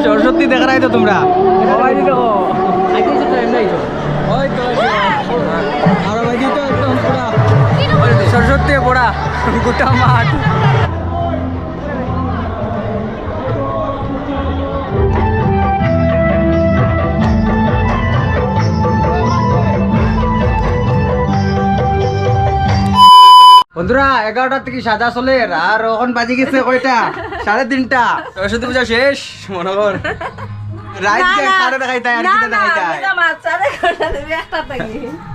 সরস্বতী দেখা নাই তো তোমরা সবাই দেখো সরস্বতী পড়া গোটা মাঠ। বন্ধুরা 11টা থেকে সাজা চলে আর এখন বাজি গেছে কয়টা 3:30। সরস্বতী পূজা শেষ মনে কর রাইট সাড়ে দেখাইতাই আর কিটা দেখাইতাই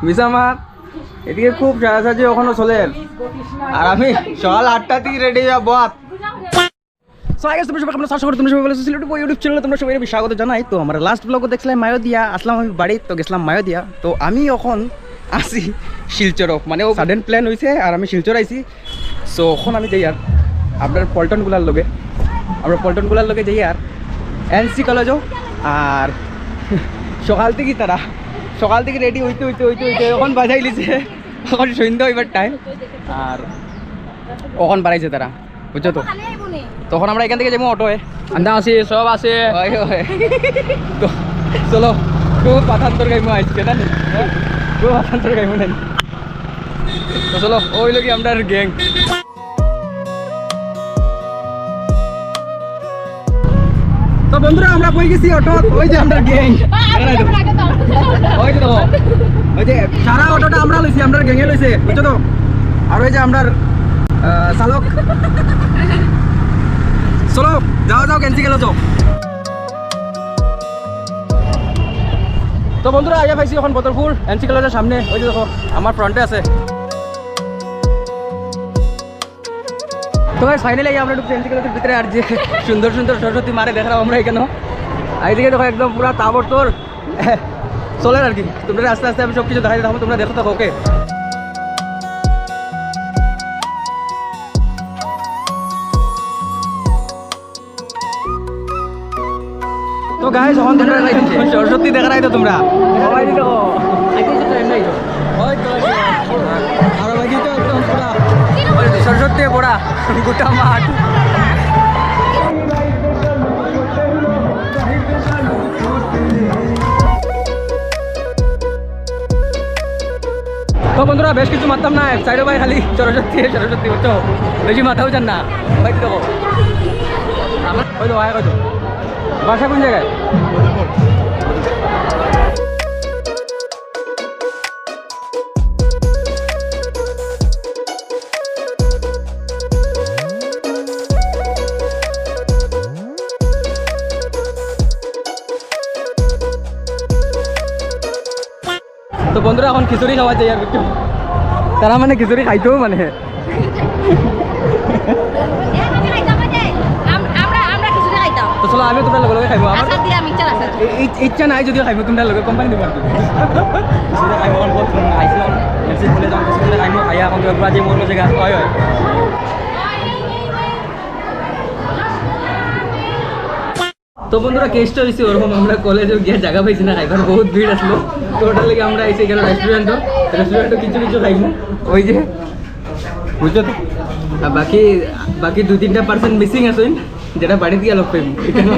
মিসামাত এদিকে খুব সাজাসাজি ওখানে চলে আর আমি সকাল 8টা থেকে রেডি হয়ে বত। ইউটিউব চ্যানেলে তোমরা সবাই স্বাগত জানাই। তো আমার লাস্ট ব্লগ দেখছিলাম মায়োদিয়া, আসলাম আমি বাড়ি, তো গেছিলাম মায়োদিয়া। তো আমি এখন আসি শিলচর, মানে ও সাডেন প্ল্যান হয়েছে আর আমি শিলচর আইছি। সো এখন আমি যাই আর আপনার পল্টনগুলার লগে যাই আর এনসি কলেজও। আর সকাল থেকে রেডি হইতে এখন বাজাই লিছে, এখন সন্ধ্যা হইবার টাইম আর কখন বাড়াইছে তারা, বুঝছো তো। তখন আমরা এখান থেকে যাবো অটোয়, আন্দা আছে সব আছে। তো চলো খুব পাথান্তর গাইমো আজকে জানি, খুব পাথান্তর গাইমো নেন। তো চলো ওই লোক আমরা গ্যাং। তো বন্ধুরা আমরা বই গেছি অটো, ওই যে আমরা গ্যাং, ওই তো ওই যে সারা অটোটা আমরা লইছি, আমরা গ্যাংয়ে লইছে, বুঝছো তো। আর ওই যে আমরা চালক। চলো যাও ক্যান্সি গেল তো। তো বন্ধুরা আইয়া পাইছি এখন বদরপুর এনসি কলেজের সামনে, ওই যে দেখো আমার ফ্রন্টে আছে। তো ফাইনালি আমরা ঢুকছি এনসি কলেজের ভিতরে। আর যে সুন্দর সরস্বতী মারে দেখলাম আমরা এখানে, এইদিকে দেখো একদম পুরা তাবর তোর চলে আর কি। তোমরা আস্তে আস্তে আমি সব কিছু দেখাই দেবো, তোমরা দেখো থাকো। ওকে তো গাইস এখন তোমরা সরস্বতী দেখা নাই তো তোমরা সবাই দেখো সরস্বতী পড়া গোটা মাঠ। তো বন্ধুরা বেশ কিছু মারতাম না, সাইডে ভাই খালি সরস্বতী বুঝছো, বেশি মাথাও যান না ভাই। দেখো আমার ওই তো ভাই কত বাসা কোন জায়গায়? তো বন্ধুরা এখন খিচুড়ি খাওয়া যায় আর বুঝছো, তারা মানে খিচুড়ি খাইতেও মানে তো চলো আমি তোমরা লগে খাইব, আমার ইচ্ছা নাই যদিও খাইব, তোমরা লগে কোম্পানি দিব আর কি খাইব। আইছিলাম এসে বলে যাও খাইব, খাইয়া এখন তো আজি মোর জায়গা হয় হয়। তো বন্ধুরা কেসটা হয়েছে ওরকম, আমরা কলেজে গিয়ে জায়গা পাইছি না খাইবার, বহুত ভিড় আসলো। তো ওটার লেগে আমরা এসে এখানে রেস্টুরেন্টও কিছু খাইব ওই যে, বুঝছো তো। আর বাকি 2-3% মিসিং আছে যেটা বাড়িতে গিয়ে লোক পাইব এখানে।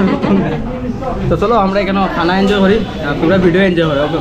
তো চলো আমরা এখানে খানা এনজয় করি আর তোমরা ভিডিও এনজয় করো। ওকে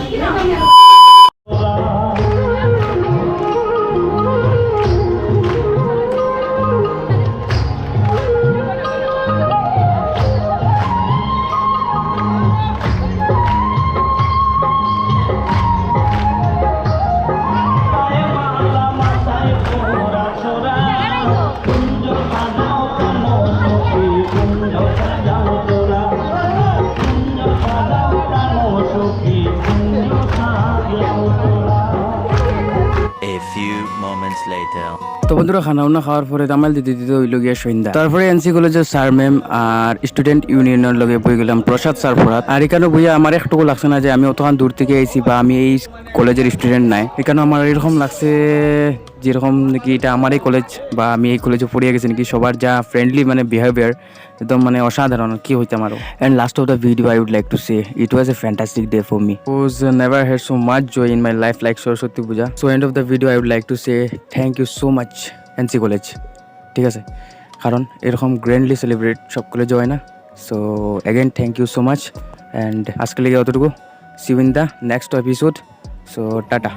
তো বন্ধুরা খানা উনা খাওয়ার পরে তামাল দিতে হইল গিয়া সন্ধ্যা। তারপরে এনসি কলেজের স্যার ম্যাম আর স্টুডেন্ট ইউনিয়নের লগে বই গেলাম প্রসাদ স্যার ফরাত। আর এখানে বইয়া আমার একটুকু লাগছে না যে আমি অতখান দূর থেকে আইছি বা আমি এই কলেজের স্টুডেন্ট নাই। এখানে আমার এরকম লাগছে যেরকম নাকি এটা আমার এই কলেজ বা আমি এই কলেজে পড়িয়ে গেছি নাকি। সবার যা ফ্রেন্ডলি মানে বিহেভিয়ার একদম মানে অসাধারণ কি হইতাম আরো। And last of the video I would like to say it was a fantastic day for me. Was never had so much joy in my life like Saraswati Puja. So end of the video I would like to say thank you so much NC College. ঠিক আছে, কারণ এরকম grandly celebrate সব কলেজে হয় না। So again thank you so much and আজকে লেগে অতটুকু। See you in the next episode. So tata.